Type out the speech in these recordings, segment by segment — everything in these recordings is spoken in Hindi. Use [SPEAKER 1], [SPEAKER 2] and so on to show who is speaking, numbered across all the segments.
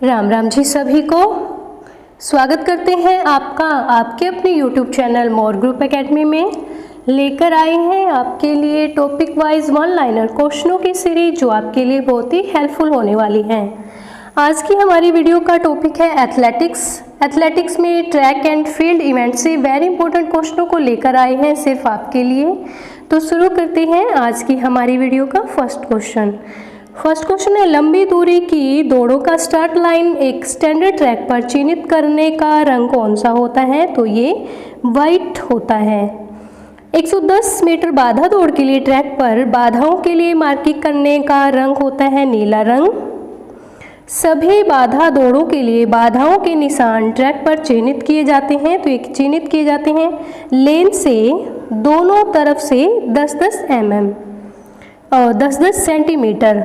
[SPEAKER 1] राम राम जी सभी को। स्वागत करते हैं आपका आपके अपने YouTube चैनल मोर ग्रुप एकेडमी में। लेकर आए हैं आपके लिए टॉपिक वाइज वन लाइनर क्वेश्चनों की सीरीज जो आपके लिए बहुत ही हेल्पफुल होने वाली है। आज की हमारी वीडियो का टॉपिक है एथलेटिक्स। एथलेटिक्स में ट्रैक एंड फील्ड इवेंट से वेरी इंपॉर्टेंट क्वेश्चनों को लेकर आए हैं सिर्फ आपके लिए। तो शुरू करते हैं आज की हमारी वीडियो का फर्स्ट क्वेश्चन है, लंबी दूरी की दौड़ों का स्टार्ट लाइन एक स्टैंडर्ड ट्रैक पर चिन्हित करने का रंग कौन सा होता है? तो ये वाइट होता है। 110 मीटर बाधा दौड़ के लिए ट्रैक पर बाधाओं के लिए मार्किंग करने का रंग होता है नीला रंग। सभी बाधा दौड़ों के लिए बाधाओं के निशान ट्रैक पर चिन्हित किए जाते हैं। तो एक चिन्हित किए जाते हैं लेन से दोनों तरफ से 10-10 mm और 10-10 सेंटीमीटर।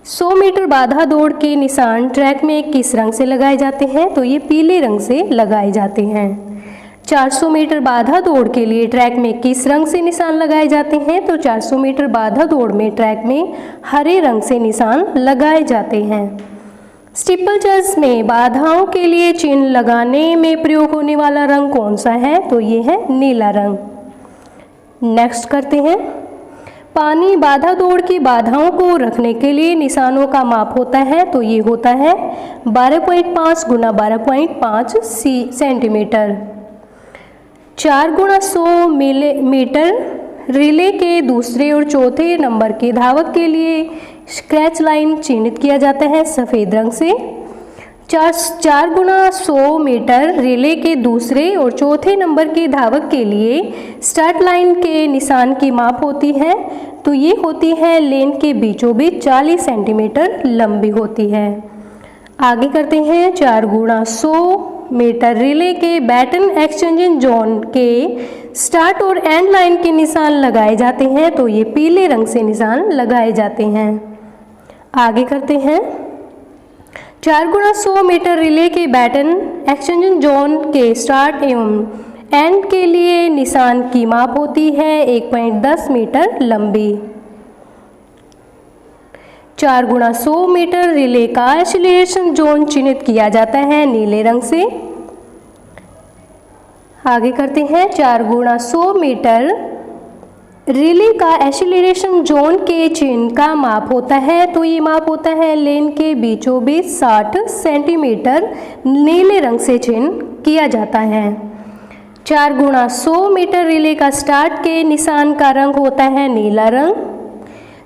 [SPEAKER 1] 100 मीटर बाधा दौड़ के निशान ट्रैक में किस रंग से लगाए जाते हैं? तो ये पीले रंग से लगाए जाते हैं। 400 मीटर बाधा दौड़ के लिए ट्रैक में किस रंग से निशान लगाए जाते हैं? तो 400 मीटर बाधा दौड़ में ट्रैक में हरे रंग से निशान लगाए जाते हैं। स्टीपल चेज में बाधाओं के लिए चिन्ह लगाने में प्रयोग होने वाला रंग कौन सा है? तो ये है नीला रंग। नेक्स्ट करते हैं, पानी बाधा दौड़ की बाधाओं को रखने के लिए निशानों का माप होता है। तो ये होता है 12.5 गुना 12.5 सेंटीमीटर। 4 गुना 100 मिलीमीटर रिले के दूसरे और चौथे नंबर के धावक के लिए स्क्रैच लाइन चिन्हित किया जाता है सफ़ेद रंग से। 4 गुना 100 मीटर रिले के दूसरे और चौथे नंबर के धावक के लिए स्टार्ट लाइन के निशान की माप होती है। तो ये होती है लेन के बीचों बीच 40 सेंटीमीटर लंबी होती है। आगे करते हैं, 4 गुना 100 मीटर रिले के बैटन एक्सचेंजिंग जोन के स्टार्ट और एंड लाइन के निशान लगाए जाते हैं। तो ये पीले रंग से निशान लगाए जाते हैं। आगे करते हैं, 4 गुना 100 मीटर रिले के बैटन एक्सचेंजिंग जोन के स्टार्ट एवं एंड के लिए निशान की माप होती है 1.10 मीटर लंबी। 4 गुना 100 मीटर रिले का एक्सीलरेशन जोन चिन्हित किया जाता है नीले रंग से। आगे करते हैं, 4 गुना 100 मीटर रिले का एक्सीलरेशन जोन के चिन्ह का माप होता है। तो ये माप होता है लेन के बीचों बीच 60 सेंटीमीटर नीले रंग से चिन्ह किया जाता है। 4 गुना 100 मीटर रिले का स्टार्ट के निशान का रंग होता है नीला रंग।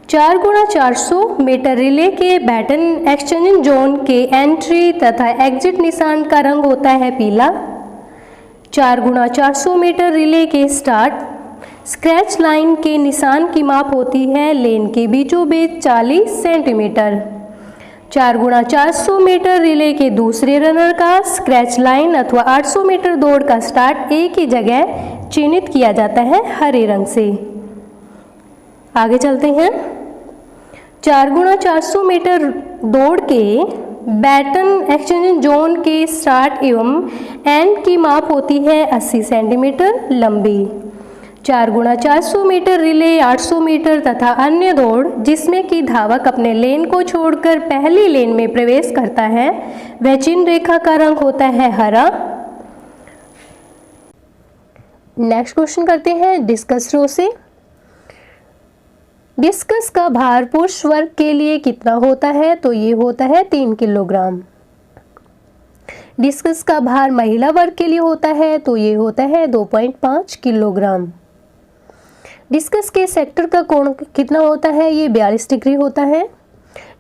[SPEAKER 1] 4 गुना 400 मीटर रिले के बैटन एक्सचेंजिंग जोन के एंट्री तथा एग्जिट निशान का रंग होता है पीला। 4 गुना 400 मीटर रिले के स्टार्ट स्क्रैच लाइन के निशान की माप होती है लेन के बीचों बीच 40 सेंटीमीटर। 4 गुना 400 मीटर रिले के दूसरे रनर का स्क्रैच लाइन अथवा 800 मीटर दौड़ का स्टार्ट एक ही जगह चिन्हित किया जाता है हरे रंग से। आगे चलते हैं, 4 गुना 400 मीटर दौड़ के बैटन एक्सचेंजिंग जोन के स्टार्ट एवं एंड की माप होती है 80 सेंटीमीटर लंबी। 4 गुना 400 मीटर रिले 800 मीटर तथा अन्य दौड़ जिसमें कि धावक अपने लेन को छोड़कर पहली लेन में प्रवेश करता है वह चिन्ह रेखा का रंग होता है हरा। नेक्स्ट क्वेश्चन करते हैं डिस्कस थ्रो से। डिस्कस का भार पुरुष वर्ग के लिए कितना होता है? तो ये होता है 3 किलोग्राम। डिस्कस का भार महिला वर्ग के लिए होता है तो ये होता है 2.5 किलोग्राम। डिस्कस के सेक्टर का कोण कितना होता है? ये 42 डिग्री होता है।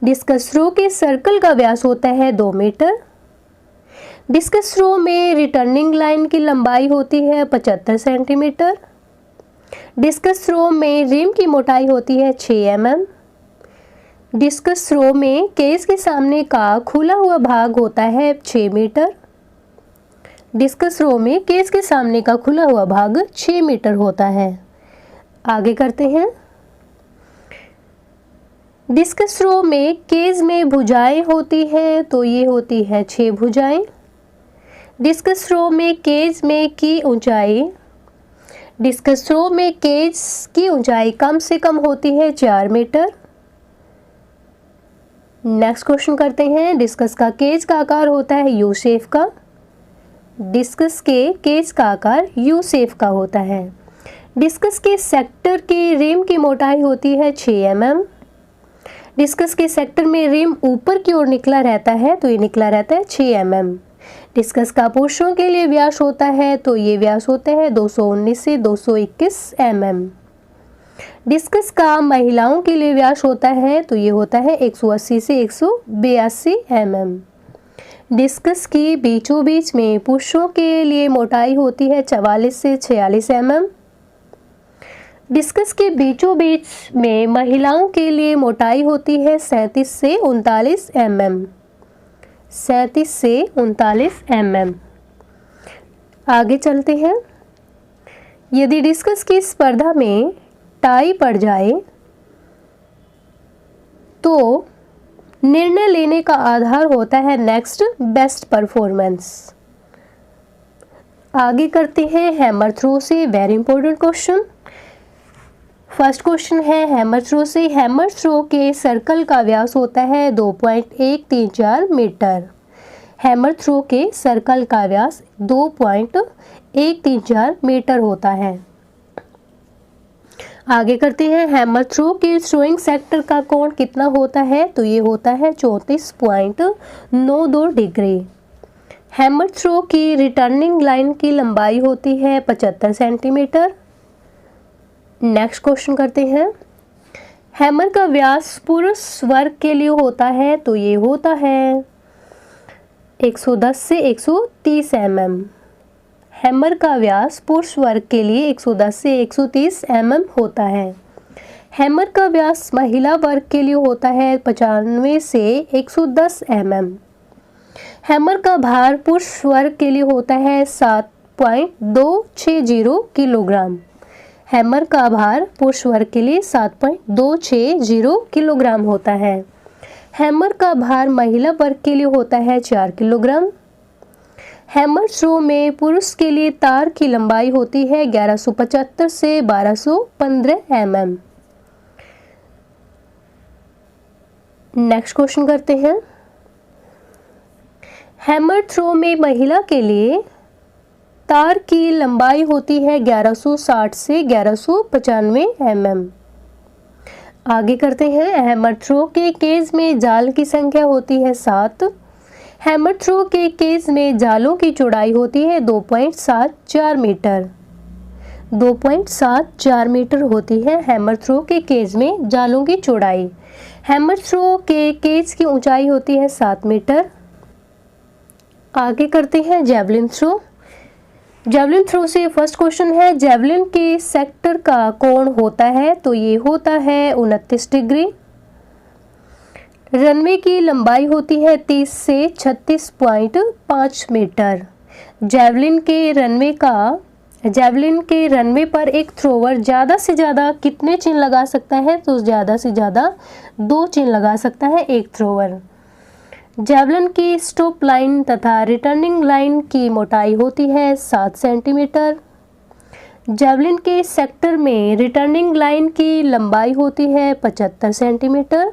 [SPEAKER 1] डिस्कस थ्रो के सर्कल का व्यास होता है 2 मीटर। डिस्कस थ्रो में रिटर्निंग लाइन की लंबाई होती है 75 सेंटीमीटर। डिस्कस थ्रो में रिम की मोटाई होती है 6 mm। डिस्कस थ्रो में केस के सामने का खुला हुआ भाग होता है 6 मीटर। डिस्कस थ्रो में केस के सामने का खुला हुआ भाग 6 मीटर होता है। आगे करते हैं, डिस्कस थ्रो में केज में भुजाएं होती है तो ये होती है 6 भुजाएं। डिस्कस थ्रो में केज में की ऊंचाई डिस्कस थ्रो में केज की ऊंचाई कम से कम होती है 4 मीटर। नेक्स्ट क्वेश्चन करते हैं, डिस्कस का केज का आकार होता है यू शेप का। डिस्कस के केज का आकार यू शेप का होता है। डिस्कस के सेक्टर की रिम की मोटाई होती है 6 mm। डिस्कस के सेक्टर में रिम ऊपर की ओर निकला रहता है तो ये निकला रहता है 6 mm। डिस्कस का पुरुषों के लिए व्यास होता है तो ये व्यास होते हैं 219 से 221 mm। डिस्कस का महिलाओं के लिए व्यास होता है तो ये होता है 180 से 182 mm। डिस्कस की बीचों बीच में पुरुषों के लिए मोटाई होती है 44 से 46 mm। डिस्कस के बीचों बीच में महिलाओं के लिए मोटाई होती है 37 से 39 mm। 37 से 39 mm। आगे चलते हैं, यदि डिस्कस की स्पर्धा में टाई पड़ जाए तो निर्णय लेने का आधार होता है नेक्स्ट बेस्ट परफॉर्मेंस। आगे करते हैं हैमर थ्रो से, very important question. First question है हैमर थ्रो से। हैमर थ्रो के सर्कल का व्यास होता है 2.134 मीटर। हैमर थ्रो के सर्कल का व्यास 2.134 मीटर होता है। आगे करते हैं, हैमर थ्रो के थ्रोइंग सेक्टर का कोण कितना होता है तो ये होता है 34.92 डिग्री। हैमर थ्रो की रिटर्निंग लाइन की लंबाई होती है 75 सेंटीमीटर। नेक्स्ट क्वेश्चन करते हैं, हैमर का व्यास पुरुष वर्ग के लिए होता है तो ये होता है 110 से 130 mm। हैमर का व्यास पुरुष वर्ग के लिए 110 से 130 mm होता है। हैमर का व्यास महिला वर्ग के लिए होता है 95 से 110 mm। हैमर का भार पुरुष वर्ग के लिए होता है 7.260 किलोग्राम। हैमर का भार पुरुष वर्ग के लिए 7.260 किलोग्राम होता है। हैमर का भार महिला वर्ग के लिए होता है 4 किलोग्राम। हैमर थ्रो में पुरुष के लिए तार की लंबाई होती है 1175 से 1215 mm। नेक्स्ट क्वेश्चन करते हैं, हैमर थ्रो में महिला के लिए तार की लंबाई होती है 1160 से 1195 mm। आगे करते हैं, हैमर थ्रो के केज में जाल की संख्या होती है 7। हैमर थ्रो के केज में जालों की चौड़ाई होती है 2.74 मीटर। 2.74 मीटर होती है हैमर थ्रो के केज में जालों की चौड़ाई। हैमर थ्रो के केज की ऊंचाई होती है 7 मीटर। आगे करते हैं जेवलिन थ्रो। जेवलिन थ्रो से फर्स्ट क्वेश्चन है, जेवलिन के सेक्टर का कोण होता है तो ये होता है 29 डिग्री। रनवे की लंबाई होती है 30 से 36.5 मीटर। जेवलिन के रनवे पर एक थ्रोवर ज़्यादा से ज़्यादा कितने चिन्ह लगा सकता है तो ज़्यादा से ज़्यादा 2 चिन्ह लगा सकता है एक थ्रोवर। जेवलिन की स्टॉप लाइन तथा रिटर्निंग लाइन की मोटाई होती है 7 सेंटीमीटर। जेवलिन के सेक्टर में रिटर्निंग लाइन की लंबाई होती है 75 सेंटीमीटर।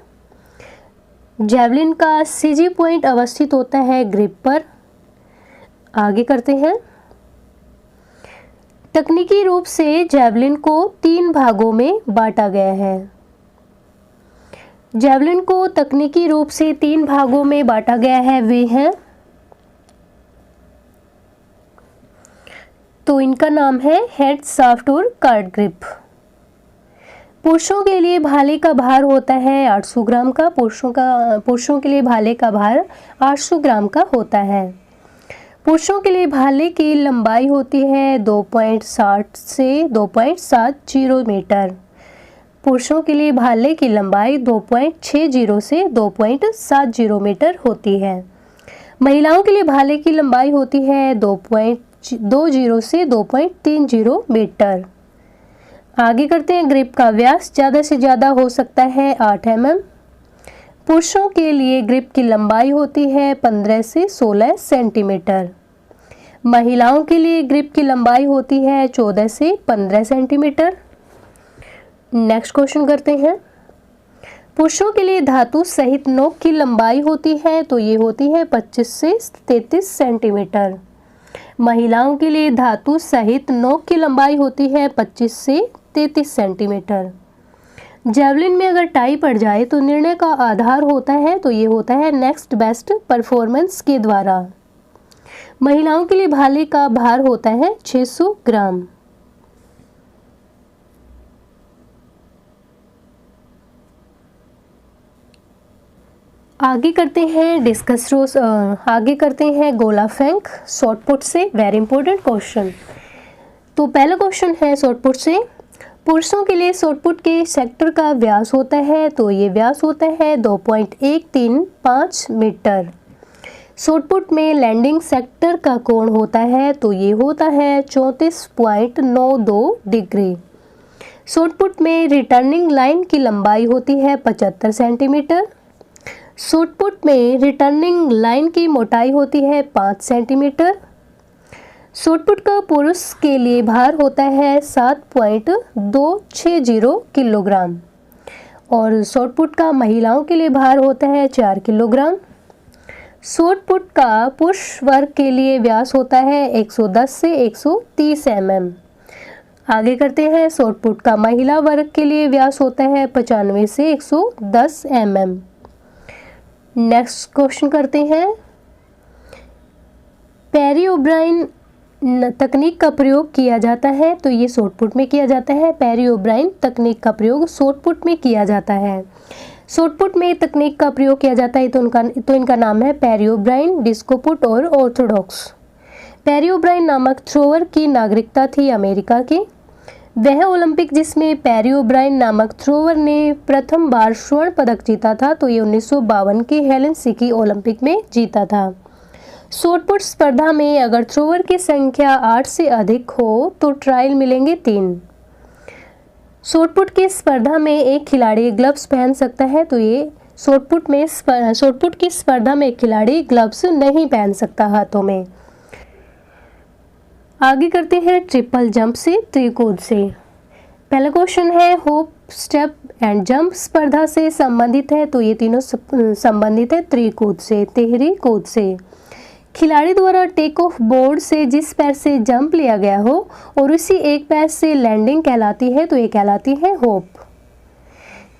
[SPEAKER 1] जेवलिन का सीजी पॉइंट अवस्थित होता है ग्रिप पर। आगे करते हैं, तकनीकी रूप से जेवलिन को 3 भागों में बांटा गया है। जेवलिन को तकनीकी रूप से 3 भागों में बांटा गया है, वे हैं, तो इनका नाम है हेड, शाफ्ट और कार्ड ग्रिप। पुरुषों के लिए भाले का भार होता है 800 ग्राम का। पुरुषों के लिए भाले का भार 800 ग्राम का होता है। पुरुषों के लिए भाले की लंबाई होती है 2.60 से 2.70 मीटर। पुरुषों के लिए भाले की लंबाई 2.60 से 2.70 मीटर होती है। महिलाओं के लिए भाले की लंबाई होती है 2.20 से 2.30 मीटर। आगे करते हैं, ग्रिप का व्यास ज़्यादा से ज़्यादा हो सकता है 8 mm। पुरुषों के लिए ग्रिप की लंबाई होती है 15 से 16 सेंटीमीटर। महिलाओं के लिए ग्रिप की लंबाई होती है 14 से 15 सेंटीमीटर। नेक्स्ट क्वेश्चन करते हैं, पुरुषों के लिए धातु सहित नोक की लंबाई होती है तो ये होती है 25 से 33 सेंटीमीटर। महिलाओं के लिए धातु सहित नोक की लंबाई होती है 25 से 33 सेंटीमीटर। जेवलिन में अगर टाई पड़ जाए तो निर्णय का आधार होता है तो ये होता है नेक्स्ट बेस्ट परफॉर्मेंस के द्वारा। महिलाओं के लिए भाले का भार होता है 600 ग्राम। आगे करते हैं गोला फेंक शॉर्ट पुट से, वेरी इंपॉर्टेंट क्वेश्चन। तो पहला क्वेश्चन है शॉर्ट पुट से। पुरुषों के लिए शॉर्ट पुट के सेक्टर का व्यास होता है तो ये व्यास होता है 2.135 मीटर। शॉर्ट पुट में लैंडिंग सेक्टर का कोण होता है तो ये होता है 34.92 डिग्री। शॉर्ट पुट में रिटर्निंग लाइन की लंबाई होती है 75 सेंटीमीटर। शॉर्ट पुट में रिटर्निंग लाइन की मोटाई होती है 5 सेंटीमीटर। शॉर्ट पुट का पुरुष के लिए भार होता है 7.260 किलोग्राम और शॉर्ट पुट का महिलाओं के लिए भार होता है 4 किलोग्राम। शॉर्ट पुट का पुरुष वर्ग के लिए व्यास होता है 110 से 130 mm। आगे करते हैं, शॉर्ट पुट का महिला वर्ग के लिए व्यास होता है 95 से 110 mm। नेक्स्ट क्वेश्चन करते हैं, पेरी ओब्राइन तकनीक का प्रयोग किया जाता है तो ये शॉर्ट पुट में किया जाता है। पेरी ओब्राइन तकनीक का प्रयोग शॉर्ट पुट में किया जाता है। शॉर्ट पुट में तकनीक का प्रयोग किया जाता है तो इनका नाम है पेरी ओब्राइन, डिस्को पुट और ऑर्थोडॉक्स। पेरी ओब्राइन नामक थ्रोअर की नागरिकता थी अमेरिका की। वह ओलंपिक जिसमें पेरी ओब्राइन नामक थ्रोअर ने प्रथम बार स्वर्ण पदक जीता था तो ये 1952 के हेलसिंकी ओलंपिक में जीता था। शॉर्ट पुट स्पर्धा में अगर थ्रोअर की संख्या 8 से अधिक हो तो ट्रायल मिलेंगे 3। शॉर्ट पुट की स्पर्धा में एक खिलाड़ी ग्लव्स पहन सकता है तो ये शॉर्ट पुट की स्पर्धा में एक खिलाड़ी ग्लव्स नहीं पहन सकता हाथों में। आगे करते हैं ट्रिपल जंप से, त्रिकूद से। पहला क्वेश्चन है होप स्टेप एंड जंप स्पर्धा से संबंधित है तो ये तीनों संबंधित है त्रिकूद से, तिहरी कूद से। खिलाड़ी द्वारा टेक ऑफ बोर्ड से जिस पैर से जंप लिया गया हो और उसी एक पैर से लैंडिंग कहलाती है तो ये कहलाती है होप।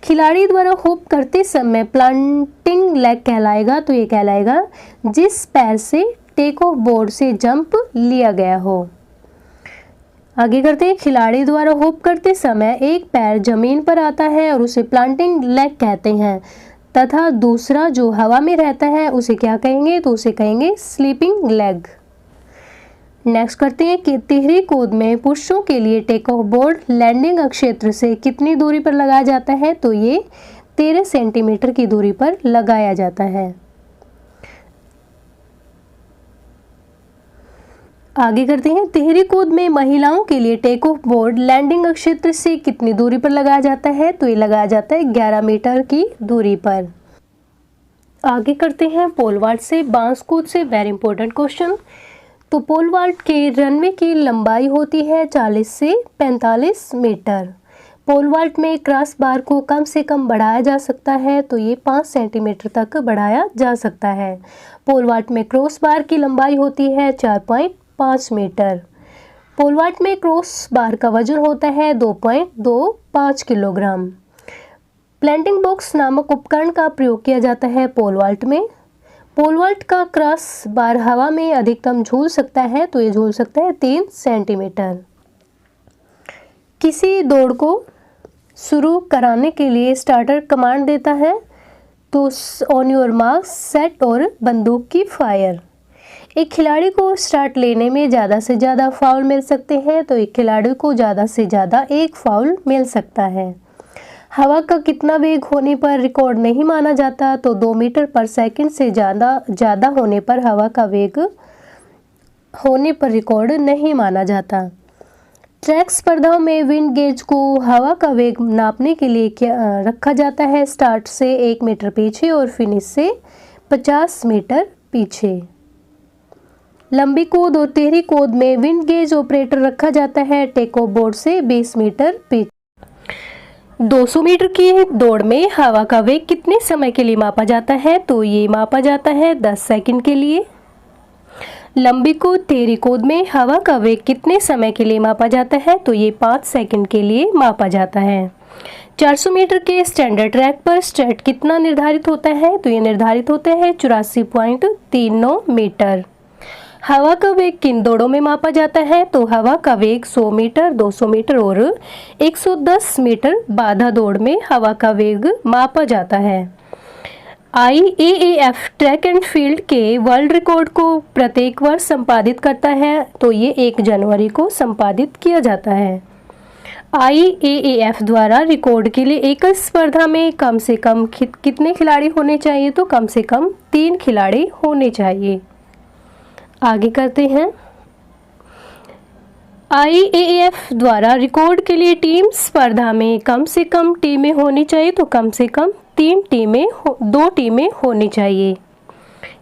[SPEAKER 1] खिलाड़ी द्वारा होप करते समय प्लांटिंग लेग कहलाएगा तो ये कहलाएगा जिस पैर से टेक ऑफ बोर्ड से जंप लिया गया हो। आगे करते हैं, खिलाड़ी द्वारा होप करते समय एक पैर जमीन पर आता है और उसे प्लांटिंग लेग कहते हैं तथा दूसरा जो हवा में रहता है उसे क्या कहेंगे तो उसे कहेंगे स्लीपिंग लेग। नेक्स्ट करते हैं कि तिहरी कूद में पुरुषों के लिए टेक ऑफ बोर्ड लैंडिंग क्षेत्र से कितनी दूरी पर लगाया जाता है तो ये 13 सेंटीमीटर की दूरी पर लगाया जाता है। आगे करते हैं, तिहरी कूद में महिलाओं के लिए टेक ऑफ बोर्ड लैंडिंग क्षेत्र से कितनी दूरी पर लगाया जाता है तो ये लगाया जाता है 11 मीटर की दूरी पर। आगे करते हैं पोल वाल्ट से, बांस कूद से, वेरी इंपॉर्टेंट क्वेश्चन। तो पोल वाल्ट के रनवे की लंबाई होती है 40 से 45 मीटर। पोल वाल्ट में क्रॉस बार को कम से कम बढ़ाया जा सकता है तो ये 5 सेंटीमीटर तक बढ़ाया जा सकता है। पोल वाल्ट में क्रॉस बार की लंबाई होती है 4.5 मीटर। पोल वाल्ट में क्रॉस बार का वजन होता है 2.25 किलोग्राम। प्लांटिंग बॉक्स नामक उपकरण का प्रयोग किया जाता है पोल वाल्ट में। पोल वाल्ट का क्रॉस बार हवा में अधिकतम झूल सकता है तो ये झूल सकता है 3 सेंटीमीटर। किसी दौड़ को शुरू कराने के लिए स्टार्टर कमांड देता है तो ऑन योर मार्क्स सेट और बंदूक की फायर। एक खिलाड़ी को स्टार्ट लेने में ज़्यादा से ज़्यादा फाउल मिल सकते हैं तो एक खिलाड़ी को ज़्यादा से ज़्यादा एक फाउल मिल सकता है। हवा का कितना वेग होने पर रिकॉर्ड नहीं माना जाता तो 2 मीटर पर सेकंड से ज़्यादा होने पर हवा का वेग होने पर रिकॉर्ड नहीं माना जाता। ट्रैक स्पर्धाओं में विंड गेज को हवा का वेग नापने के लिए क्या रखा जाता है, स्टार्ट से 1 मीटर पीछे और फिनिश से 50 मीटर पीछे। लंबी कूद और तिहरी कूद में विंड गेज ऑपरेटर रखा जाता है टेक ऑफ बोर्ड से 20 मीटर पीछे। 200 मीटर की दौड़ में हवा का वेग कितने समय के लिए मापा जाता है? तो ये मापा जाता है 10 सेकंड के लिए। लंबी कूद तेहरी कूद में हवा का वेग कितने समय के लिए मापा जाता है? तो ये 5 सेकंड के लिए मापा जाता है। 400 मीटर के स्टैंडर्ड ट्रैक पर स्ट्रेट कितना निर्धारित होता है? तो ये निर्धारित होता है 84.39 मीटर। हवा का वेग किन दौड़ों में मापा जाता है? तो हवा का वेग 100 मीटर, 200 मीटर और 110 मीटर बाधा दौड़ में हवा का वेग मापा जाता है। IAAF ट्रैक एंड फील्ड के वर्ल्ड रिकॉर्ड को प्रत्येक वर्ष संपादित करता है, तो ये 1 जनवरी को संपादित किया जाता है। IAAF द्वारा रिकॉर्ड के लिए एक स्पर्धा में कम से कम कितने खिलाड़ी होने चाहिए? तो कम से कम 3 खिलाड़ी होने चाहिए। आगे करते हैं। IAAF द्वारा रिकॉर्ड के लिए टीम स्पर्धा में कम से कम टीमें होनी चाहिए, तो कम से कम 2 टीमें होनी चाहिए।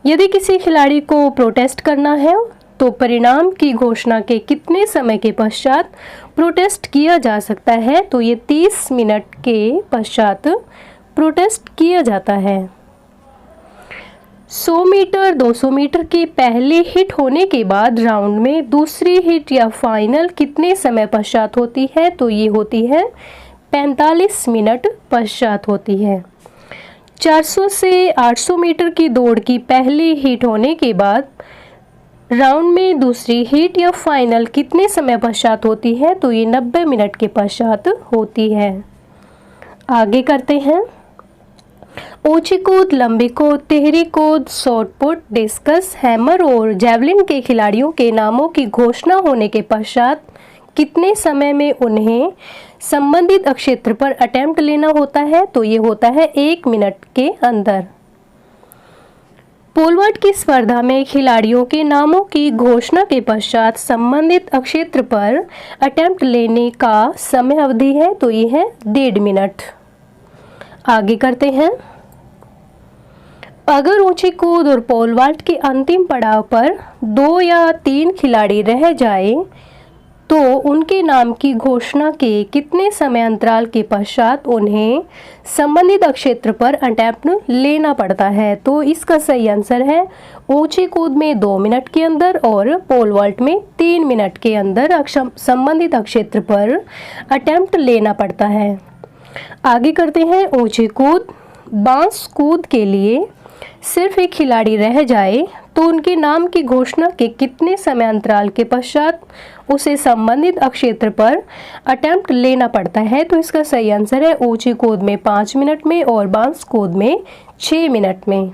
[SPEAKER 1] यदि किसी खिलाड़ी को प्रोटेस्ट करना है तो परिणाम की घोषणा के कितने समय के पश्चात प्रोटेस्ट किया जा सकता है? तो ये 30 मिनट के पश्चात प्रोटेस्ट किया जाता है। 100 मीटर, 200 मीटर के पहले हिट होने के बाद राउंड में दूसरी हिट या फाइनल कितने समय पश्चात होती है? तो ये होती है 45 मिनट पश्चात होती है। 400 से 800 मीटर की दौड़ की पहली हिट होने के बाद राउंड में दूसरी हिट या फाइनल कितने समय पश्चात होती है? तो ये 90 मिनट के पश्चात होती है। आगे करते हैं। ऊंची कूद, लंबी कूद, तिहरी कूद, शॉट पुट, डिस्कस, हैमर और जैवलिन के खिलाड़ियों के नामों की घोषणा होने के पश्चात कितने समय में उन्हें संबंधित क्षेत्र पर अटेम्प्ट लेना होता है? तो ये होता है 1 मिनट के अंदर। पोल वॉल्ट की स्पर्धा में खिलाड़ियों के नामों की घोषणा के पश्चात संबंधित क्षेत्र पर अटेम्प्ट लेने का समय अवधि है, तो ये है 1.5 मिनट। आगे करते हैं। अगर ऊंची कूद और पोल वॉल्ट के अंतिम पड़ाव पर 2 या 3 खिलाड़ी रह जाए तो उनके नाम की घोषणा के कितने समय अंतराल के पश्चात उन्हें संबंधित क्षेत्र पर अटेम्प्ट लेना पड़ता है? तो इसका सही आंसर है ऊंची कूद में 2 मिनट के अंदर और पोल वॉल्ट में 3 मिनट के अंदर संबंधित क्षेत्र पर अटेम्प्ट लेना पड़ता है। आगे करते हैं। ऊंची कूद, बांस कूद के लिए सिर्फ एक खिलाड़ी रह जाए तो उनके नाम की घोषणा के कितने समय अंतराल के पश्चात उसे संबंधित क्षेत्र पर अटेम्प्ट लेना पड़ता है? तो इसका सही आंसर है ऊंची कूद में 5 मिनट में और बांस कूद में 6 मिनट में।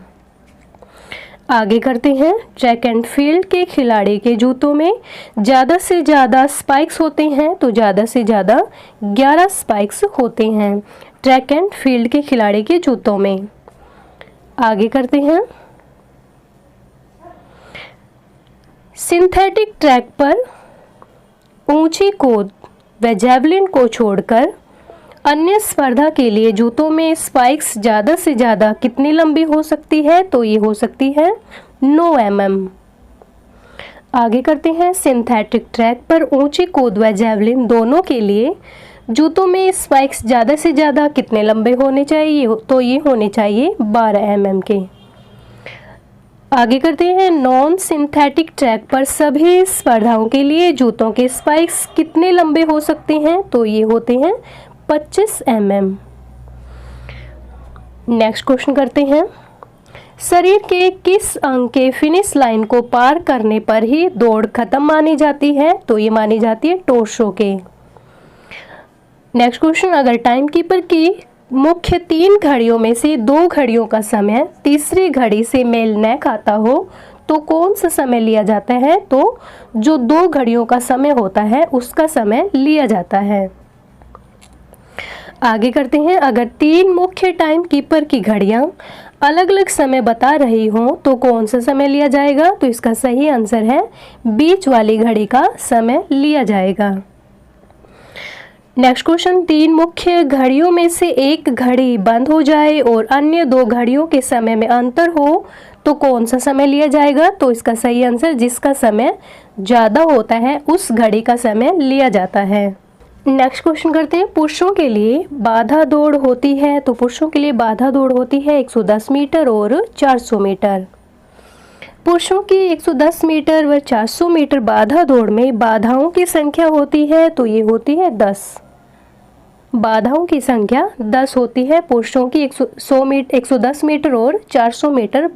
[SPEAKER 1] आगे करते हैं। ट्रैक एंड फील्ड के खिलाड़ी के जूतों में ज़्यादा से ज़्यादा स्पाइक्स होते हैं, तो ज़्यादा से ज़्यादा 11 स्पाइक्स होते हैं ट्रैक एंड फील्ड के खिलाड़ी के जूतों में। आगे करते हैं। सिंथेटिक ट्रैक पर ऊंची कूद व जैवलिन को छोड़कर अन्य स्पर्धा के लिए जूतों में स्पाइक्स ज़्यादा से ज़्यादा कितनी लंबी हो सकती है? तो ये हो सकती है 9 mm। आगे करते हैं। सिंथेटिक ट्रैक पर ऊंची कूद व जैवलिन दोनों के लिए जूतों में स्पाइक्स ज़्यादा से ज़्यादा कितने लंबे होने चाहिए? तो ये होने चाहिए 12 mm के। आगे करते हैं। नॉन सिंथेटिक ट्रैक पर सभी स्पर्धाओं के लिए जूतों के स्पाइक्स कितने लंबे हो सकते हैं? तो ये होते हैं 25 mm। नेक्स्ट क्वेश्चन करते हैं। शरीर के किस अंग के फिनिश लाइन को पार करने पर ही दौड़ खत्म मानी जाती है? तो ये मानी जाती है टोर्सो के। Next question. अगर टाइम कीपर की मुख्य 3 घड़ियों में से 2 घड़ियों का समय तीसरी घड़ी से मेल न खाता हो तो कौन सा समय लिया जाता है? तो जो 2 घड़ियों का समय होता है उसका समय लिया जाता है। आगे करते हैं। अगर 3 मुख्य टाइम कीपर की घड़ियां अलग अलग समय बता रही हों तो कौन सा समय लिया जाएगा? तो इसका सही आंसर है बीच वाली घड़ी का समय लिया जाएगा। Next question. 3 मुख्य घड़ियों में से एक घड़ी बंद हो जाए और अन्य 2 घड़ियों के समय में अंतर हो तो कौन सा समय लिया जाएगा? तो इसका सही आंसर जिसका समय ज़्यादा होता है उस घड़ी का समय लिया जाता है। नेक्स्ट क्वेश्चन करते हैं, पुरुषों के लिए बाधा दौड़ होती है, तो पुरुषों के लिए बाधा दौड़ होती है 110 मीटर और 400 मीटर। पुरुषों की 110 मीटर व 400 मीटर बाधा दौड़ में बाधाओं की संख्या होती है, तो ये होती है 10। बाधाओं की संख्या 10 होती है। पुरुषों की 110 मीटर और 400 मीटर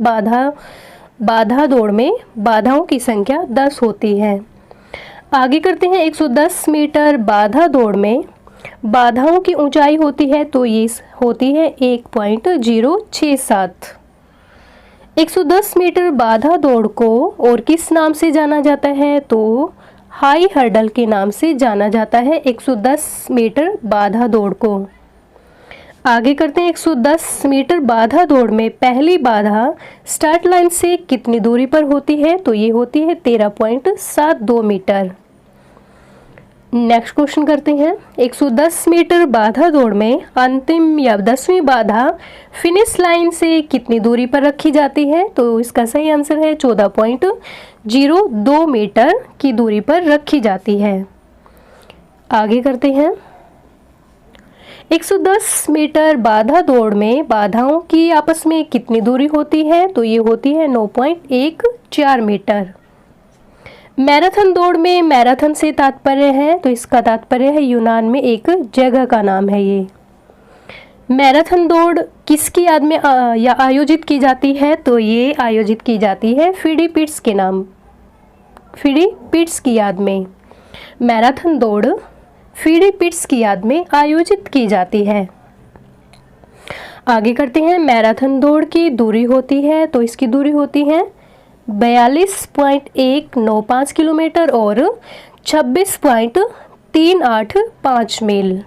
[SPEAKER 1] बाधा दौड़ में बाधाओं की संख्या 10 होती है। आगे करते हैं, 110 मीटर बाधा दौड़ में बाधाओं की ऊंचाई होती है, तो ये होती है 1.067। 110 मीटर बाधा दौड़ को और किस नाम से जाना जाता है, तो हाई हर्डल के नाम से जाना जाता है 110 मीटर बाधा दौड़ को। आगे करते हैं, 110 मीटर बाधा दौड़ में पहली बाधा स्टार्ट लाइन से कितनी दूरी पर होती है, तो ये होती है 13.72 मीटर। नेक्स्ट क्वेश्चन करते हैं, 110 मीटर बाधा दौड़ में अंतिम या 10वीं बाधा फिनिश लाइन से कितनी दूरी पर रखी जाती है, तो इसका सही आंसर है 14.02 मीटर की दूरी पर रखी जाती है। आगे करते हैं, 110 मीटर बाधा दौड़ में बाधाओं की आपस में कितनी दूरी होती है, तो ये होती है 9.14 मीटर। मैराथन दौड़ में मैराथन से तात्पर्य है, तो इसका तात्पर्य है यूनान में एक जगह का नाम है ये। मैराथन दौड़ किसकी याद में या आयोजित की जाती है, तो ये आयोजित की जाती है फिडीपिड्स की याद में। मैराथन दौड़ फिडीपिड्स की याद में आयोजित की जाती है। आगे करते हैं, मैराथन दौड़ की दूरी होती है, तो इसकी दूरी होती है 42.195 किलोमीटर और 26.385 मील।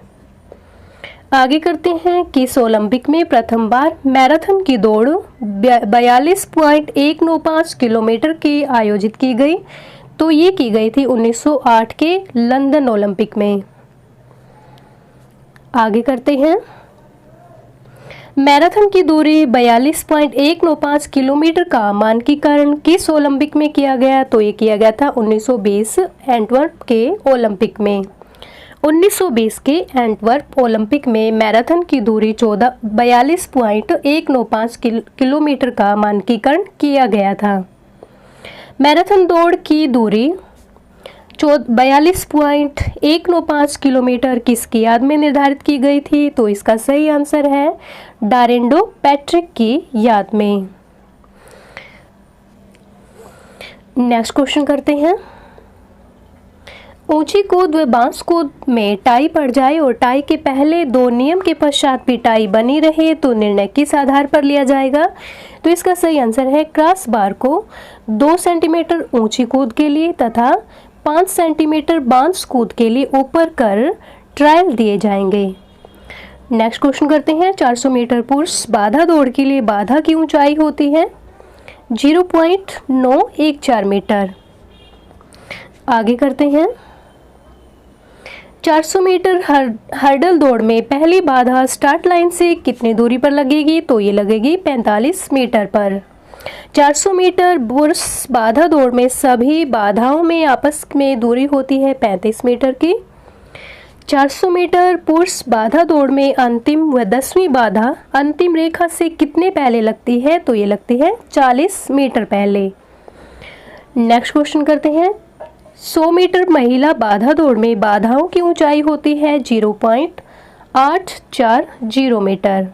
[SPEAKER 1] आगे करते हैं, किस ओलंपिक में प्रथम बार मैराथन की दौड़ 42.195 किलोमीटर की आयोजित की गई, तो ये की गई थी 1908 के लंदन ओलंपिक में। आगे करते हैं, मैराथन की दूरी 42.195 किलोमीटर का मानकीकरण किस ओलंपिक में किया गया, तो ये किया गया था 1920 एंटवर्प के ओलंपिक में। 1920 के एंटवर्प ओलंपिक में मैराथन की दूरी 42.195 किलोमीटर का मानकीकरण किया गया था। मैराथन दौड़ की दूरी 42.195 किलोमीटर किसकी याद में निर्धारित की गई थी, तो इसका सही आंसर है डारेंडो पैट्रिक की याद में। नेक्स्ट क्वेश्चन करते हैं, ऊंची कूद व बांस कूद में टाई पड़ जाए और टाई के पहले 2 नियम के पश्चात भी टाई बनी रहे, तो निर्णय किस आधार पर लिया जाएगा, तो इसका सही आंसर है क्रॉस बार को 2 सेंटीमीटर ऊंची कूद के लिए तथा 5 सेंटीमीटर बांस कूद के लिए ऊपर कर ट्रायल दिए जाएंगे। नेक्स्ट क्वेश्चन करते हैं, 400 मीटर पुरुष बाधा दौड़ के लिए बाधा की ऊंचाई होती है 0.914 मीटर। आगे करते हैं, 400 मीटर हर्डल दौड़ में पहली बाधा स्टार्ट लाइन से कितनी दूरी पर लगेगी, तो ये लगेगी 45 मीटर पर। 400 मीटर पुरुष बाधा दौड़ में सभी बाधाओं में आपस में दूरी होती है 35 मीटर की। 400 मीटर पुरुष बाधा दौड़ में अंतिम व 10वीं बाधा अंतिम रेखा से कितने पहले लगती है, तो ये लगती है 40 मीटर पहले। नेक्स्ट क्वेश्चन करते हैं, 100 मीटर महिला बाधा दौड़ में बाधाओं की ऊंचाई होती है 0.840 मीटर।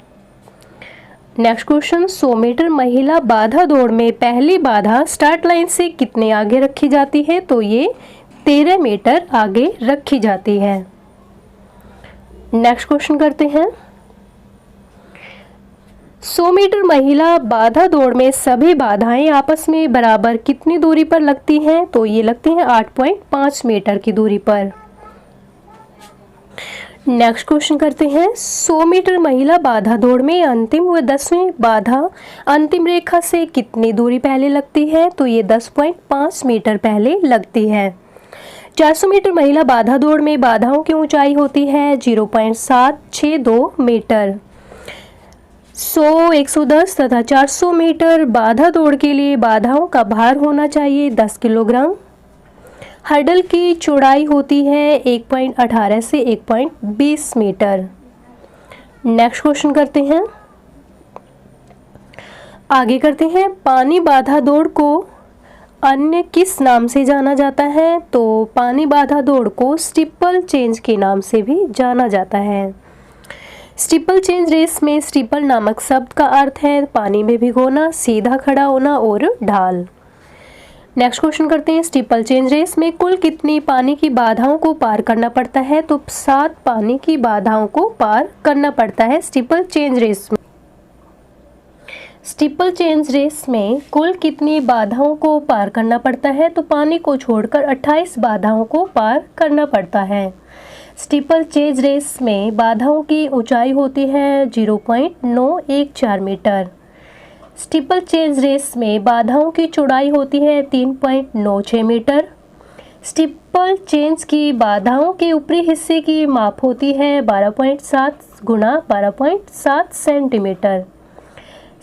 [SPEAKER 1] नेक्स्ट क्वेश्चन, 100 मीटर महिला बाधा दौड़ में पहली बाधा स्टार्ट लाइन से कितने आगे रखी जाती है, तो ये 13 मीटर आगे रखी जाती है। नेक्स्ट क्वेश्चन करते हैं, 100 मीटर महिला बाधा दौड़ में सभी बाधाएं आपस में बराबर कितनी दूरी पर लगती हैं, तो ये लगती हैं 8.5 मीटर की दूरी पर। नेक्स्ट क्वेश्चन करते हैं, 100 मीटर महिला बाधा दौड़ में अंतिम व 10वीं बाधा अंतिम रेखा से कितनी दूरी पहले लगती है, तो ये 10.5 मीटर पहले लगती है। 400 मीटर महिला बाधा दौड़ में बाधाओं की ऊंचाई होती है 0.762 मीटर। 100, 110 तथा 400 मीटर बाधा दौड़ के लिए बाधाओं का भार होना चाहिए 10 किलोग्राम। हर्डल की चौड़ाई होती है 1.18 से 1.20 मीटर। नेक्स्ट क्वेश्चन करते हैं, आगे करते हैं। पानी बाधा दौड़ को अन्य किस नाम से जाना जाता है? तो पानी बाधा दौड़ को स्टीपल चेंज के नाम से भी जाना जाता है। स्टीपल चेंज रेस में स्टीपल नामक शब्द का अर्थ है पानी में भिगोना, सीधा खड़ा होना और ढाल। नेक्स्ट क्वेश्चन करते हैं, स्टीपल चेंज रेस में कुल कितनी पानी की बाधाओं को पार करना पड़ता है? तो 7 पानी की बाधाओं को पार करना पड़ता है स्टीपल चेंज रेस में। स्टीपल चेंज रेस में कुल कितनी बाधाओं को पार करना पड़ता है? तो पानी को छोड़कर 28 बाधाओं को पार करना पड़ता है। स्टीपल चेंज रेस में बाधाओं की ऊंचाई होती है 0.914 मीटर। स्टीपल चेंज रेस में बाधाओं की चौड़ाई होती है 3.96 मीटर। स्टीपल चेंज की बाधाओं के ऊपरी हिस्से की माप होती है 12.7 गुना 12.7 सेंटीमीटर।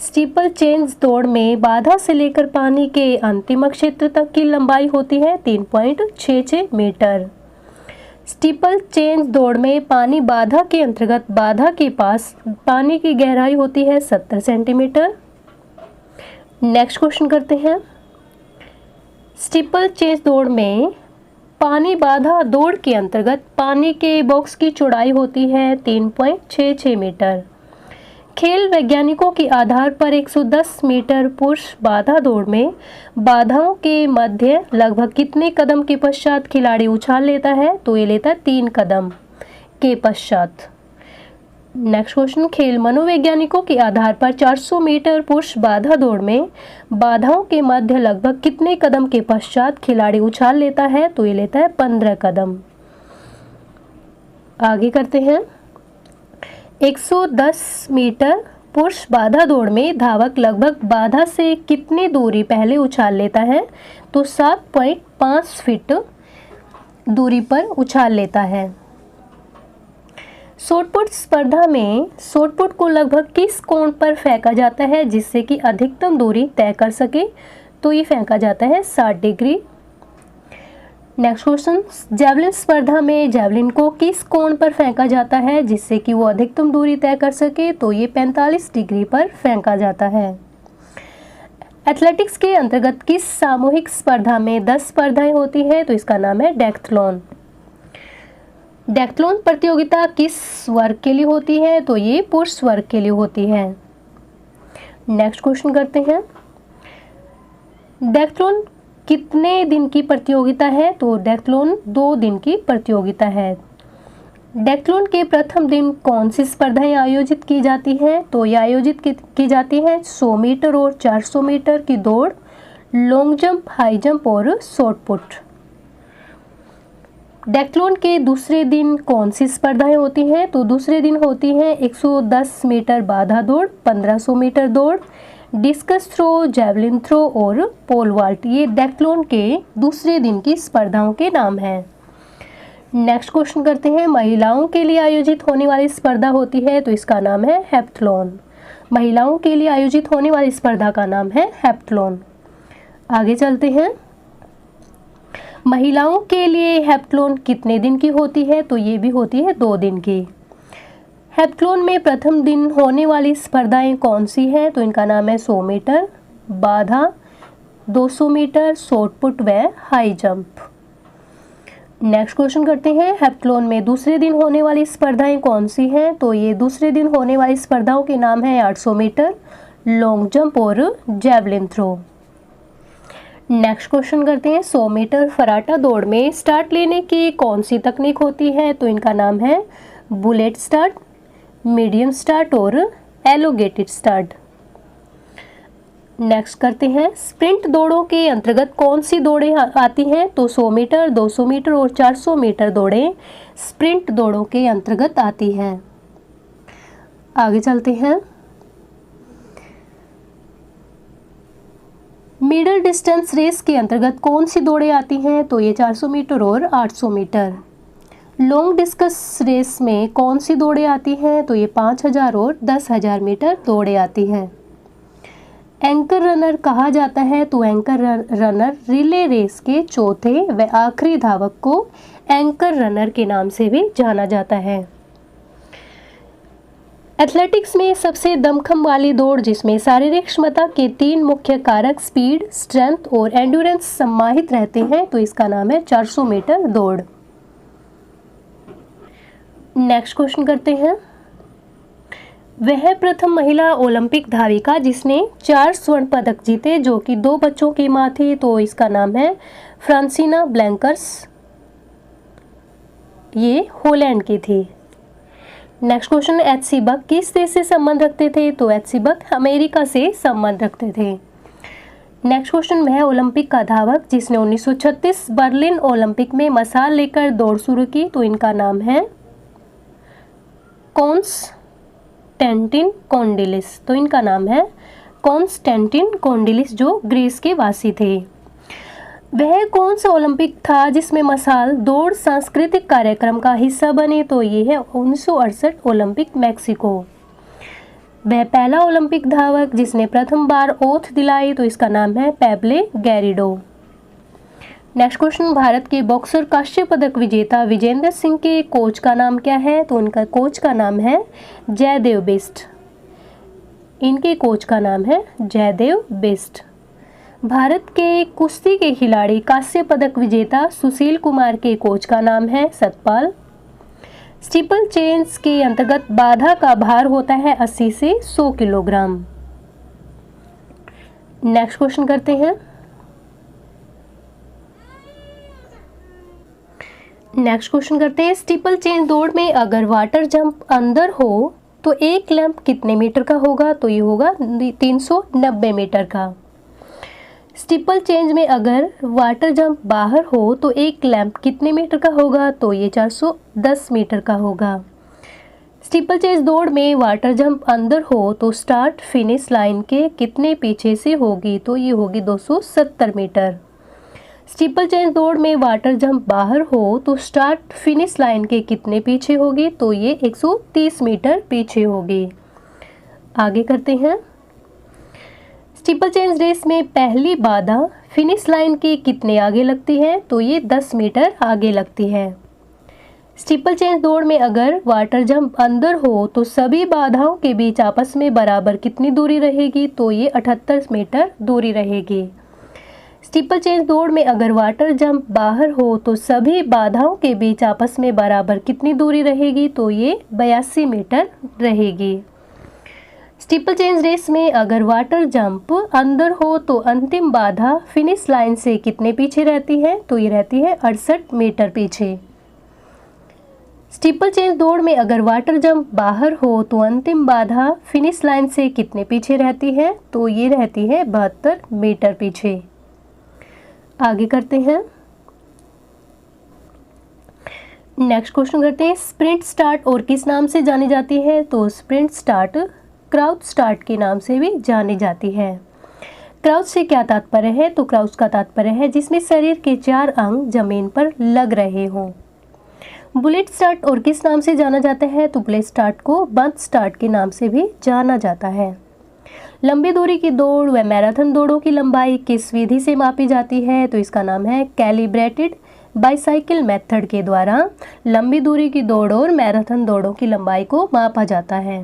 [SPEAKER 1] स्टीपल चेंज दौड़ में बाधा से लेकर पानी के अंतिम क्षेत्र तक की लंबाई होती है 3.66 मीटर। स्टीपल चेंज दौड़ में पानी बाधा के अंतर्गत बाधा के पास पानी की गहराई होती है 70 सेंटीमीटर। नेक्स्ट क्वेश्चन करते हैं, स्टीपल चेंज दौड़ में पानी बाधा दौड़ के अंतर्गत पानी के बॉक्स की चौड़ाई होती है 3.66 मीटर। खेल वैज्ञानिकों के आधार पर 110 मीटर पुरुष बाधा दौड़ में बाधाओं के मध्य लगभग कितने कदम के पश्चात खिलाड़ी उछाल लेता है? तो ये लेता है 3 कदम के पश्चात। नेक्स्ट क्वेश्चन, खेल मनोवैज्ञानिकों के आधार पर 400 मीटर पुरुष बाधा दौड़ में बाधाओं के मध्य लगभग कितने कदम के पश्चात खिलाड़ी उछाल लेता है? तो ये लेता है 15 कदम। आगे करते हैं, 110 मीटर पुरुष बाधा दौड़ में धावक लगभग बाधा से कितनी दूरी पहले उछाल लेता है? तो 7.5 फीट दूरी पर उछाल लेता है। शॉटपुट स्पर्धा में शॉटपुट को लगभग किस कोण पर फेंका जाता है जिससे कि अधिकतम दूरी तय कर सके? तो ये फेंका जाता है 60 डिग्री। नेक्स्ट क्वेश्चन, जैवलिन स्पर्धा में जैवलिन को किस कोण पर फेंका जाता है जिससे कि वो अधिकतम दूरी तय कर सके? तो ये 45 डिग्री पर फेंका जाता है। एथलेटिक्स के अंतर्गत किस सामूहिक स्पर्धा में 10 स्पर्धाएं होती हैं? तो इसका नाम है डेक्थलॉन। डेक्थलॉन प्रतियोगिता किस वर्ग के लिए होती है? तो ये पुरुष वर्ग के लिए होती है। नेक्स्ट क्वेश्चन करते हैं, डेक्थलॉन कितने दिन की प्रतियोगिता है? तो डेक्थलॉन 2 दिन की प्रतियोगिता है। डेक्थलॉन के प्रथम दिन कौन सी स्पर्धाएं आयोजित की जाती हैं? तो ये आयोजित की जाती हैं 100 मीटर और 400 मीटर की दौड़, लॉन्ग जंप, हाई जंप और शॉट पुट। डेक्थलॉन के दूसरे दिन कौन सी स्पर्धाएं होती हैं? तो दूसरे दिन होती हैं 110 मीटर बाधा दौड़, 1500 मीटर दौड़, डिस्कस थ्रो, जैवलिन थ्रो और पोल वॉल्ट। ये डेक्थलॉन के दूसरे दिन की स्पर्धाओं के नाम हैं। नेक्स्ट क्वेश्चन करते हैं, महिलाओं के लिए आयोजित होने वाली स्पर्धा होती है तो इसका नाम है हेप्थलॉन। महिलाओं के लिए आयोजित होने वाली स्पर्धा का नाम है हेप्थलॉन। आगे चलते हैं, महिलाओं के लिए हेप्थलॉन कितने दिन की होती है? तो ये भी होती है 2 दिन की। हेप्थलॉन में प्रथम दिन होने वाली स्पर्धाएं कौन सी हैं? तो इनका नाम है 100 मीटर बाधा, 200 मीटर शॉट पुट व हाई जंप। नेक्स्ट क्वेश्चन करते हैं, हेप्थलॉन में दूसरे दिन होने वाली स्पर्धाएं कौन सी हैं? तो ये दूसरे दिन होने वाली स्पर्धाओं के नाम है 800 मीटर, लॉन्ग जंप और जैवलिन थ्रो। नेक्स्ट क्वेश्चन करते हैं, 100 मीटर फराटा दौड़ में स्टार्ट लेने की कौन सी तकनीक होती है? तो इनका नाम है बुलेट स्टार्ट, मीडियम स्टार्ट और एलोगेटेड स्टार्ट। नेक्स्ट करते हैं, स्प्रिंट दौड़ों के अंतर्गत कौन सी दौड़ें आती हैं? तो 100 मीटर, 200 मीटर और 400 मीटर दौड़ें स्प्रिंट दौड़ों के अंतर्गत आती हैं। आगे चलते हैं, मिडल डिस्टेंस रेस के अंतर्गत कौन सी दौड़ें आती हैं? तो ये 400 मीटर और 800 मीटर। लॉन्ग डिस्कस रेस में कौन सी दौड़ें आती हैं? तो ये 5000 और 10000 मीटर दौड़ें आती हैं। एंकर रनर कहा जाता है? तो एंकर रनर रिले रेस के चौथे व आखिरी धावक को एंकर रनर के नाम से भी जाना जाता है। एथलेटिक्स में सबसे दमखम वाली दौड़ जिसमें शारीरिक क्षमता के 3 मुख्य कारक स्पीड, स्ट्रेंथ और एंड्योरेंस समाहित रहते हैं, तो इसका नाम है 400 मीटर दौड़। नेक्स्ट क्वेश्चन करते हैं। वह प्रथम महिला ओलंपिक धाविका जिसने 4 स्वर्ण पदक जीते, जो कि 2 बच्चों की मां थी, तो इसका नाम है फ्रांसिना ब्लैंकर्स। ये हॉलैंड की थी। Next question, एच.सी. बक किस देश से संबंध रखते थे? तो एच.सी. बक अमेरिका से संबंध रखते थे। नेक्स्ट क्वेश्चन, वह ओलंपिक का धावक जिसने 1936 बर्लिन ओलंपिक में मशाल लेकर दौड़ शुरू की, तो इनका नाम है कॉन्स्टेंटिन कोंडिलिस। तो इनका नाम है कॉन्स्टेंटिन कोंडिलिस, जो ग्रीस के वासी थे। वह कौन सा ओलंपिक था जिसमें मशाल दौड़ सांस्कृतिक कार्यक्रम का हिस्सा बने? तो ये है 1968 ओलंपिक मैक्सिको। वह पहला ओलंपिक धावक जिसने प्रथम बार ओथ दिलाई, तो इसका नाम है पेब्ले गैरिडो। नेक्स्ट क्वेश्चन, भारत के बॉक्सर कांस्य पदक विजेता विजेंद्र सिंह के कोच का नाम क्या है? तो उनका कोच का नाम है जयदेव बिष्ट। इनके कोच का नाम है जयदेव बिष्ट। भारत के कुश्ती के खिलाड़ी कांस्य पदक विजेता सुशील कुमार के कोच का नाम है सतपाल। स्टीपल चेंज के अंतर्गत बाधा का भार होता है 80 से 100 किलोग्राम। नेक्स्ट क्वेश्चन करते हैं। स्टीपल चेंज दौड़ में अगर वाटर जंप अंदर हो तो एक लैंप कितने मीटर का होगा? तो ये होगा 390 मीटर का। स्टीपल चेंज में अगर वाटर जंप बाहर हो तो एक लैंप कितने मीटर का होगा? तो ये 410 मीटर का होगा। स्टीपल चेंज दौड़ में वाटर जंप अंदर हो तो स्टार्ट फिनिश लाइन के कितने पीछे से होगी? तो ये होगी 270 मीटर। स्टीपल चेंज दौड़ में वाटर जंप बाहर हो तो स्टार्ट फिनिश लाइन के कितने पीछे होगी? तो ये 130 मीटर पीछे होगी। आगे करते हैं। स्टीपल चेंज रेस में पहली बाधा फिनिश लाइन के कितने आगे लगती है? तो ये 10 मीटर आगे लगती है। स्टीपल चेंज दौड़ में अगर वाटर जंप अंदर हो तो सभी बाधाओं के बीच आपस में बराबर कितनी दूरी रहेगी? तो ये 78 मीटर दूरी रहेगी। स्टीपल चेंज दौड़ में अगर वाटर जंप बाहर हो तो सभी बाधाओं के बीच आपस में बराबर कितनी दूरी रहेगी? तो ये 82 मीटर रहेगी। स्टीपल चेंज रेस में अगर वाटर जंप अंदर हो तो अंतिम बाधा फिनिश लाइन से कितने पीछे रहती है? तो ये रहती है 68 मीटर पीछे। स्टीपल चेंज दौड़ में अगर वाटर जंप बाहर हो तो अंतिम बाधा फिनिश लाइन से कितने पीछे रहती है? तो ये रहती है 72 मीटर पीछे। आगे करते हैं। नेक्स्ट क्वेश्चन करते हैं। स्प्रिंट स्टार्ट और किस नाम से जानी जाती है? तो स्प्रिंट स्टार्ट क्राउच स्टार्ट के नाम से भी जानी जाती है। क्राउच से क्या तात्पर्य है? तो क्राउच का तात्पर्य है जिसमें शरीर के 4 अंग जमीन पर लग रहे हों। बुलेट स्टार्ट और किस नाम से जाना जाता है? तो बुलेट स्टार्ट को बंद स्टार्ट के नाम से भी जाना जाता है। लंबी दूरी की दौड़ व मैराथन दौड़ों की लंबाई किस विधि से मापी जाती है? तो इसका नाम है कैलिब्रेटेड बाइसाइकिल मेथड के द्वारा लंबी दूरी की दौड़ और मैराथन दौड़ों की लंबाई को मापा जाता है।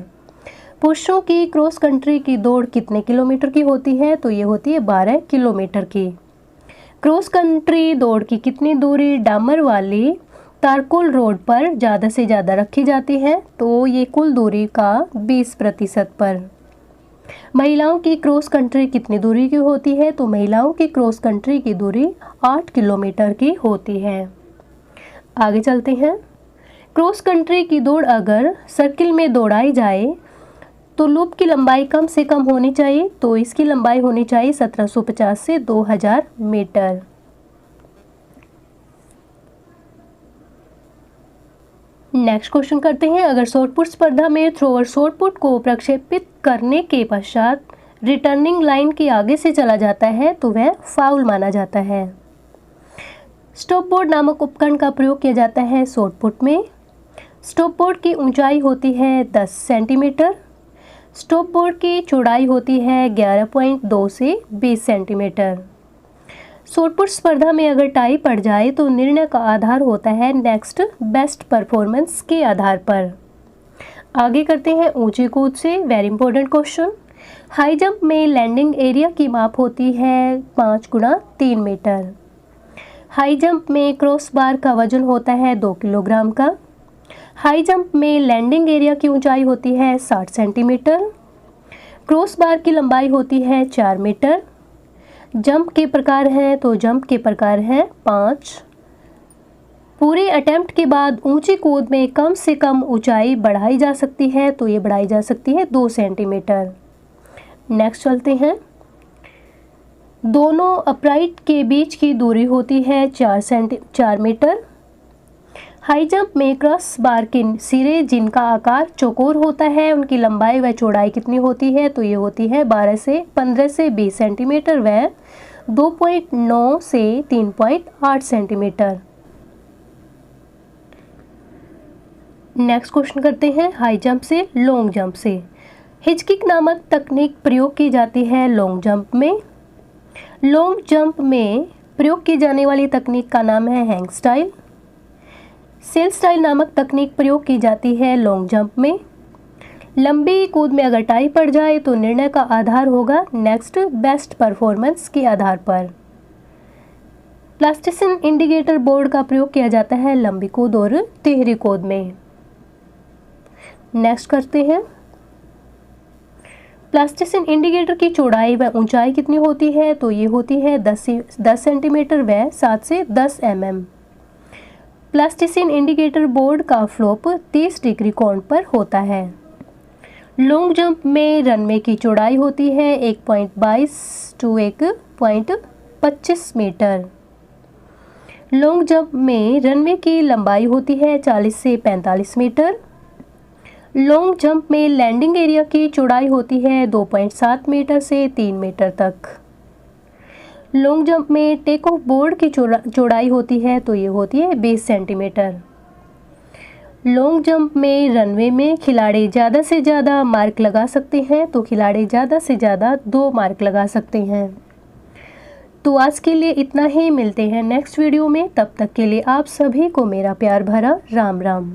[SPEAKER 1] पुरुषों की क्रॉस कंट्री की दौड़ कितने किलोमीटर की होती है? तो ये होती है 12 किलोमीटर की। क्रॉस कंट्री दौड़ की कितनी दूरी डामर वाली तारकोल रोड पर ज़्यादा से ज़्यादा रखी जाती है? तो ये कुल दूरी का 20% पर। महिलाओं की क्रॉस कंट्री कितनी दूरी की होती है? तो महिलाओं की क्रॉस कंट्री की दूरी 8 किलोमीटर की होती है। आगे चलते हैं। क्रॉस कंट्री की दौड़ अगर सर्किल में दौड़ाई जाए तो लूप की लंबाई कम से कम होनी चाहिए, तो इसकी लंबाई होनी चाहिए 1750 से 2000 मीटर। नेक्स्ट क्वेश्चन करते हैं। अगर शॉटपुट स्पर्धा में थ्रोअर शॉटपुट को प्रक्षेपित करने के पश्चात रिटर्निंग लाइन के आगे से चला जाता है तो वह फाउल माना जाता है। स्टॉपबोर्ड नामक उपकरण का प्रयोग किया जाता है शॉटपुट में। स्टॉपबोर्ड की ऊंचाई होती है 10 सेंटीमीटर। स्टॉप बोर्ड की चौड़ाई होती है 11.2 से 20 सेंटीमीटर। शॉटपुट स्पर्धा में अगर टाई पड़ जाए तो निर्णय का आधार होता है नेक्स्ट बेस्ट परफॉर्मेंस के आधार पर। आगे करते हैं ऊंची कूद से, very important question. High jump में लैंडिंग एरिया की माप होती है 5 × 3 मीटर। हाई जंप में क्रॉस बार का वजन होता है 2 किलोग्राम का। हाई जंप में लैंडिंग एरिया की ऊंचाई होती है 60 सेंटीमीटर। क्रॉस बार की लंबाई होती है 4 मीटर। जंप के प्रकार हैं तो जंप के प्रकार हैं 5। पूरे अटेम्प्ट के बाद ऊंची कूद में कम से कम ऊंचाई बढ़ाई जा सकती है तो ये बढ़ाई जा सकती है 2 सेंटीमीटर। नेक्स्ट चलते हैं। दोनों अपराइट के बीच की दूरी होती है 4 मीटर। हाई जंप में क्रॉस बार के सिरे जिनका आकार चौकोर होता है उनकी लंबाई व चौड़ाई कितनी होती है तो ये होती है 15 से 20 सेंटीमीटर व 2.9 से 3.8 सेंटीमीटर। नेक्स्ट क्वेश्चन करते हैं हाई जंप से लॉन्ग जंप से। हिचकिक नामक तकनीक प्रयोग की जाती है लॉन्ग जंप में। लॉन्ग जंप में प्रयोग की जाने वाली तकनीक का नाम है हैंग स्टाइल। सेल स्टाइल नामक तकनीक प्रयोग की जाती है लॉन्ग जंप में। लंबी कूद में अगर टाई पड़ जाए तो निर्णय का आधार होगा नेक्स्ट बेस्ट परफॉर्मेंस के आधार पर। प्लास्टिसिन इंडिकेटर बोर्ड का प्रयोग किया जाता है लंबी कूद और तिहरी कूद में। नेक्स्ट करते हैं। प्लास्टिसिन इंडिकेटर की चौड़ाई व ऊंचाई कितनी होती है तो ये होती है 10 सेंटीमीटर व 7 से 10 mm। प्लास्टिसिन इंडिकेटर बोर्ड का फ्लोप 30 डिग्री कोण पर होता है। लॉन्ग जंप में रनवे की चौड़ाई होती है 1.22 टू 1.25 मीटर। लॉन्ग जंप में रनवे की लंबाई होती है 40 से 45 मीटर। लॉन्ग जंप में लैंडिंग एरिया की चौड़ाई होती है 2.7 मीटर से 3 मीटर तक। लॉन्ग जंप में टेक ऑफ बोर्ड की चौड़ाई होती है तो ये होती है 20 सेंटीमीटर। लॉन्ग जंप में रनवे में खिलाड़ी ज़्यादा से ज़्यादा मार्क लगा सकते हैं तो खिलाड़ी ज़्यादा से ज़्यादा 2 मार्क लगा सकते हैं। तो आज के लिए इतना ही, मिलते हैं नेक्स्ट वीडियो में। तब तक के लिए आप सभी को मेरा प्यार भरा राम राम।